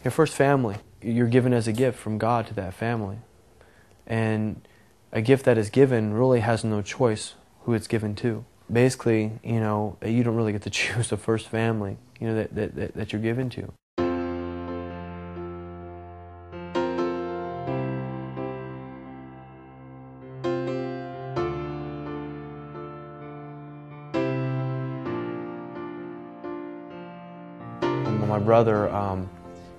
Your first family, you're given as a gift from God to that family. And a gift that is given really has no choice who it's given to. Basically, you know, you don't really get to choose the first family, you know, that you're given to. My brother,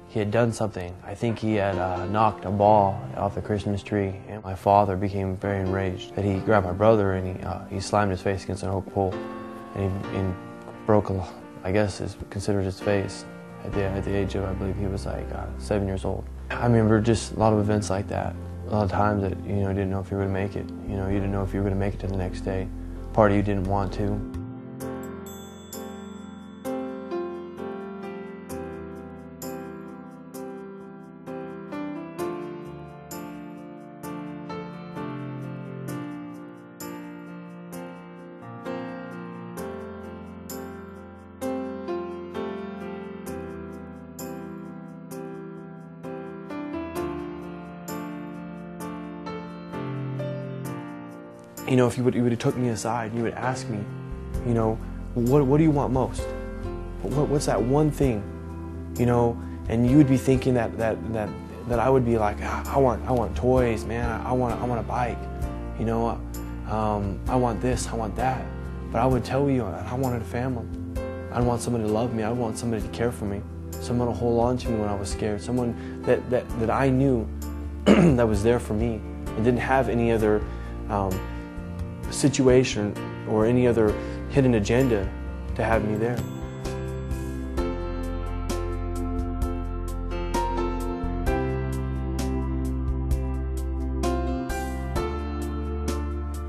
he had done something. I think he had knocked a ball off the Christmas tree, and my father became very enraged that he grabbed my brother and he slammed his face against an oak pole, and he broke, I guess, considered his face at the age of, I believe he was like 7 years old. I remember just a lot of events like that. A lot of times that, you know, you didn't know if you were going to make it. You know, you didn't know if you were going to make it to the next day. Part of you didn't want to. You know, if you would have took me aside, you would ask me, you know, what do you want most? What's that one thing? You know, and you would be thinking that I would be like, I want toys, man. I want a bike. You know, I want this, I want that. But I would tell you, I wanted a family. I want somebody to love me. I want somebody to care for me. Someone to hold on to me when I was scared. Someone that I knew that was there for me and didn't have any other situation or any other hidden agenda to have me there.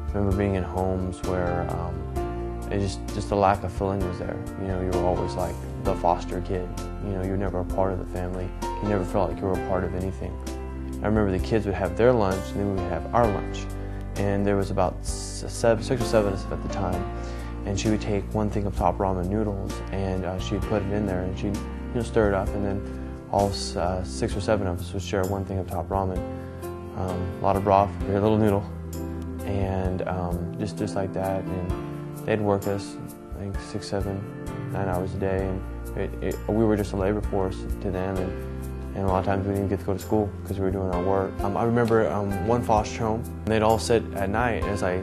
I remember being in homes where just the lack of feeling was there. You know, you were always like the foster kid. You know, you were never a part of the family. You never felt like you were a part of anything. I remember the kids would have their lunch and then we would have our lunch. And there was about 6 or 7 of us at the time, and she would take one thing of top ramen noodles and she'd put it in there and she'd, you know, stir it up, and then all 6 or 7 of us would share one thing of top ramen. A lot of broth, very little noodle, and just like that. And they'd work us, I think 6, 7, 9 hours a day, and we were just a labor force to them. And a lot of times we didn't even get to go to school because we were doing our work. I remember one foster home, they'd all sit at night as I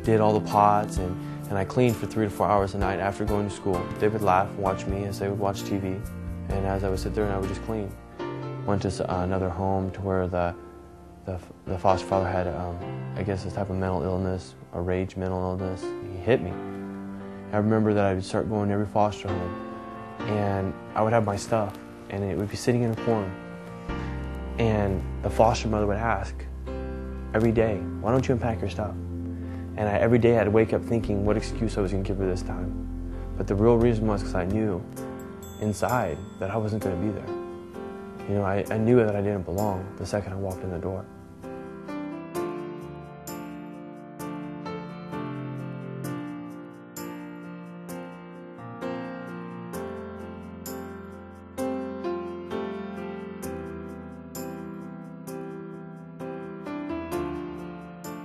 did all the pots and I cleaned for 3 to 4 hours a night after going to school. They would laugh and watch me as they would watch TV, and as I would sit there and I would just clean. Went to another home to where the foster father had, I guess, this type of mental illness, a rage mental illness. He hit me. I remember that I would start going to every foster home, and I would have my stuff, and it would be sitting in a corner. And the foster mother would ask every day, why don't you unpack your stuff? And every day I'd wake up thinking what excuse I was going to give her this time. But the real reason was because I knew inside that I wasn't going to be there. You know, I knew that I didn't belong the second I walked in the door.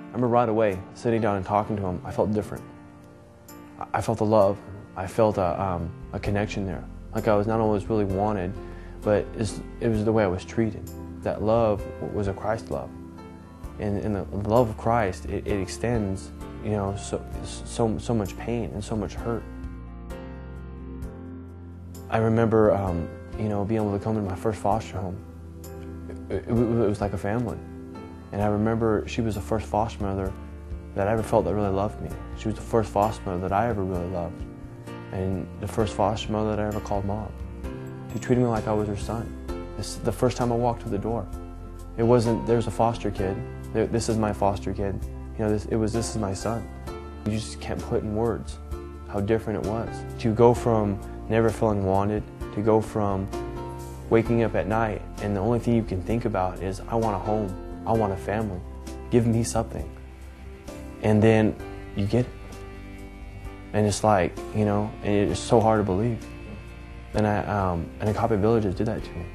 I remember right away, sitting down and talking to him, I felt different. I felt the love. I felt a connection there. Like I was not always really wanted, but it was the way I was treated. That love was a Christ love. And the love of Christ, it extends, you know, so much pain and so much hurt. I remember, you know, being able to come to my first foster home. It was like a family. And I remember she was the first foster mother that I ever felt that really loved me. She was the first foster mother that I ever really loved. And the first foster mother that I ever called mom. She treated me like I was her son. This is the first time I walked through the door. It wasn't, there's a foster kid. This is my foster kid. You know, this is my son. You just can't put in words how different it was. To go from never feeling wanted, to go from waking up at night and the only thing you can think about is, I want a home. I want a family. Give me something. And then you get it. And it's like, you know, it's so hard to believe. And a Copy Villagers did that to me.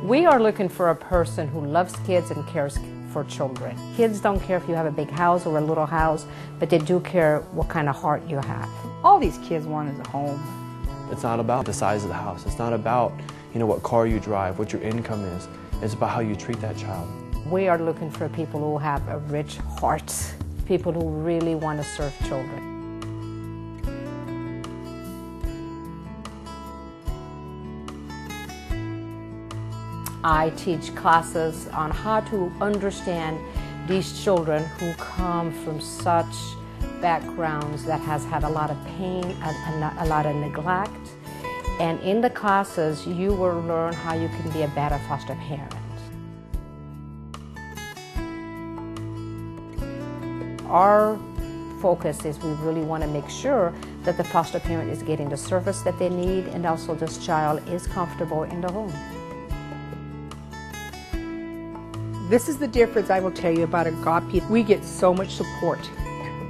We are looking for a person who loves kids and cares for children. Kids don't care if you have a big house or a little house, but they do care what kind of heart you have. All these kids want is a home. It's not about the size of the house. It's not about, what car you drive, what your income is. It's about how you treat that child. We are looking for people who have a rich heart, people who really want to serve children. I teach classes on how to understand these children who come from such backgrounds that has had a lot of pain and a lot of neglect. And in the classes, you will learn how you can be a better foster parent. Our focus is we really want to make sure that the foster parent is getting the service that they need, and also this child is comfortable in the home. This is the difference I will tell you about Agape. We get so much support.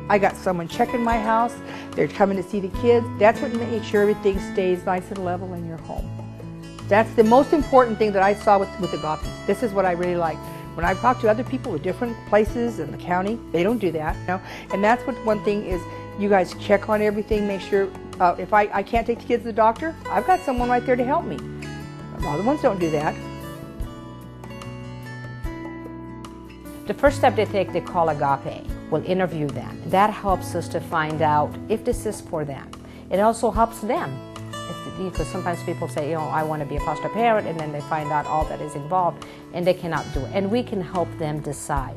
I got someone checking my house. They're coming to see the kids. That's what makes sure everything stays nice and level in your home. That's the most important thing that I saw with Agape. This is what I really like. When I talk to other people with different places in the county, they don't do that. And that's what one thing is, you guys check on everything, make sure, if I can't take the kids to the doctor, I've got someone right there to help me. Other ones don't do that. The first step they take, they call Agape. We'll interview them. That helps us to find out if this is for them. It also helps them. Because sometimes people say, I want to be a foster parent, and then they find out all that is involved, and they cannot do it. And we can help them decide.